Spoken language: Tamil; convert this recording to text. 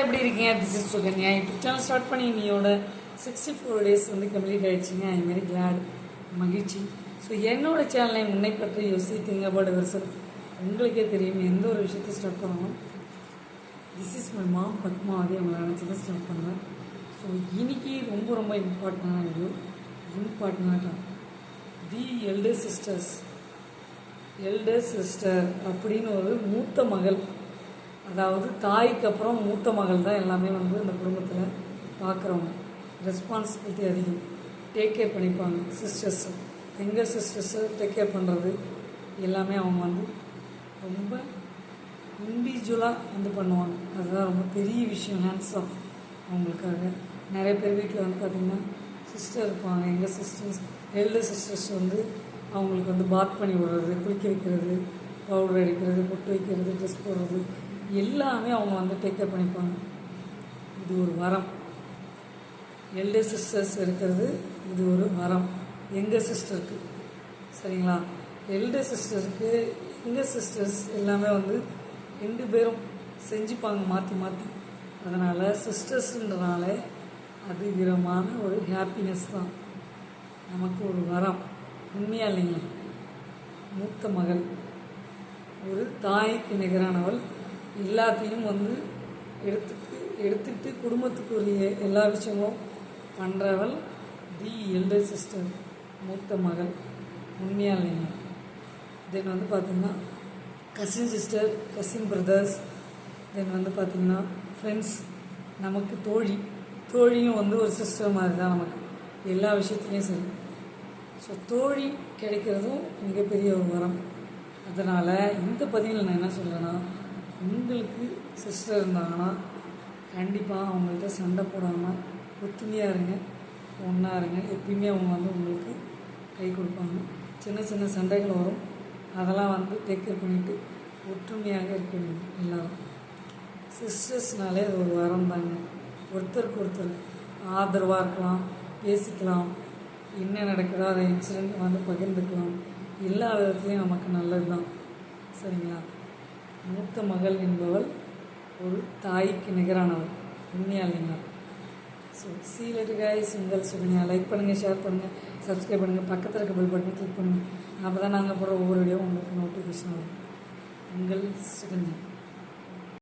எப்படி இருக்கீங்க? This is Sukanya. YouTube channel start பண்ணி நீயோட 64 டேஸ் வந்து கம்ப்ளீட் ஆகிடுச்சிங்க. ஐ வெரி கிளாட், மகிழ்ச்சி. ஸோ என்னோடய சேனலை முன்னை பற்றி யோசித்திங்க அபவுட் யுவர் செல்ஃப். உங்களுக்கே தெரியும் எந்த ஒரு விஷயத்தை ஸ்டார்ட் பண்ணணும். This is my mom Padmavathi, அவங்கள நினச்சி தான் ஸ்டார்ட் பண்ணுவேன். ஸோ இன்னைக்கு ரொம்ப ரொம்ப இம்பார்ட்டண்டான வீடியோ. இம்பார்ட்டண்டாக தி எல்டர் சிஸ்டர்ஸ், எல்டர் சிஸ்டர் அப்படின்னு ஒரு மூத்த மகள், அதாவது தாய்க்கு அப்புறம் மூத்த மகள் தான் எல்லாமே வந்து இந்த குடும்பத்தில் பார்க்குறவங்க. ரெஸ்பான்சிபிலிட்டி அதிகம், டேக் கேர் பண்ணிப்பாங்க. சிஸ்டர்ஸு, எங்கள் சிஸ்டர்ஸு டேக் கேர் பண்ணுறது எல்லாமே அவங்க வந்து ரொம்ப இண்டிவிஜுவலாக வந்து பண்ணுவாங்க. அதுதான் ரொம்ப பெரிய விஷயம். ஹேண்ட்ஸ் ஆஃப் அவங்களுக்காக. நிறைய பேர் வீட்டில் வந்து பார்த்திங்கன்னா சிஸ்டர் இருப்பாங்க. எங்கள் சிஸ்டர்ஸ், எல்டர் சிஸ்டர்ஸ் வந்து அவங்களுக்கு வந்து பாத் பண்ணி விடுறது, குளிக்க வைக்கிறது, பவுடர் அடிக்கிறது, பொட்டு வைக்கிறது, ட்ரெஸ் போடுறது எல்லாமே அவங்க வந்து டேக் கேர் பண்ணிப்பாங்க. இது ஒரு வரம். எல்டர் சிஸ்டர்ஸ் இருக்கிறது இது ஒரு வரம் எங்கள் சிஸ்டருக்கு. சரிங்களா? எல்டர் சிஸ்டருக்கு எங்கள் சிஸ்டர்ஸ் எல்லாமே வந்து 2 பேரும் செஞ்சுப்பாங்க மாற்றி மாற்றி. அதனால் சிஸ்டர்ஸுன்றனால அதிகரமான ஒரு ஹாப்பினஸ் தான், நமக்கு ஒரு வரம். உண்மையாக இல்லைங்களா? மூத்த மகள், ஒரு தாய்க்கு நிகரானவள். எல்லாத்தையும் வந்து எடுத்துக்கிட்டு குடும்பத்துக்குரிய எல்லா விஷயங்களும் பண்ணுறவள் தி எல்டர் சிஸ்டர், மூத்த மகள். உண்மையாக இல்லைங்க? தென் வந்து பார்த்திங்கன்னா கசின் சிஸ்டர், கசின் பிரதர்ஸ், தென் வந்து பார்த்திங்கன்னா ஃப்ரெண்ட்ஸ், நமக்கு தோழியும் வந்து ஒரு சிஸ்டர் மாதிரி தான் நமக்கு எல்லா விஷயத்துலேயும் சரி. ஸோ தோழி கிடைக்கிறதும் மிகப்பெரிய ஒரு வரம். அதனால் இந்த பதிவில் நான் என்ன சொல்கிறேன்னா, உங்களுக்கு சிஸ்டர் இருந்தாங்கன்னா கண்டிப்பாக அவங்கள்ட்ட சண்டை போடாமல் ஒத்துமையாக இருங்க, ஒன்றா இருங்க. எப்பயுமே அவங்க வந்து உங்களுக்கு கை கொடுப்பாங்க. சின்ன சின்ன சண்டைகள் வரும், அதெல்லாம் வந்து டேக் கேர் பண்ணிவிட்டு ஒற்றுமையாக இருக்கணும் எல்லோரும். சிஸ்டர்ஸ்னாலே அது ஒரு வரம் தாங்க. ஒருத்தருக்கு ஒருத்தர் ஆதரவாக இருக்கலாம், பேசிக்கலாம், என்ன நடக்குதோ அதை இன்சிடெண்ட் வந்து பகிர்ந்துக்கலாம். எல்லா விதத்துலேயும் நமக்கு நல்லது தான். சரிங்களா? மூத்த மகள் என்பவள் ஒரு தாய்க்கு நிகரானவள். உண்மையாக இல்லைங்களா? So see you later guys. உங்கள் சுகன்யா. லைக் பண்ணுங்கள், ஷேர் பண்ணுங்கள், சப்ஸ்கிரைப் பண்ணுங்கள், பக்கத்தில் இருக்க பெல் பட்டனை கிளிக் பண்ணுங்கள். அப்போ தான் நாங்கள் போடுற ஒவ்வொரு வீடியோ உங்களுக்கு நோட்டிஃபிகேஷன் வரும். உங்கள் சுகன்யா.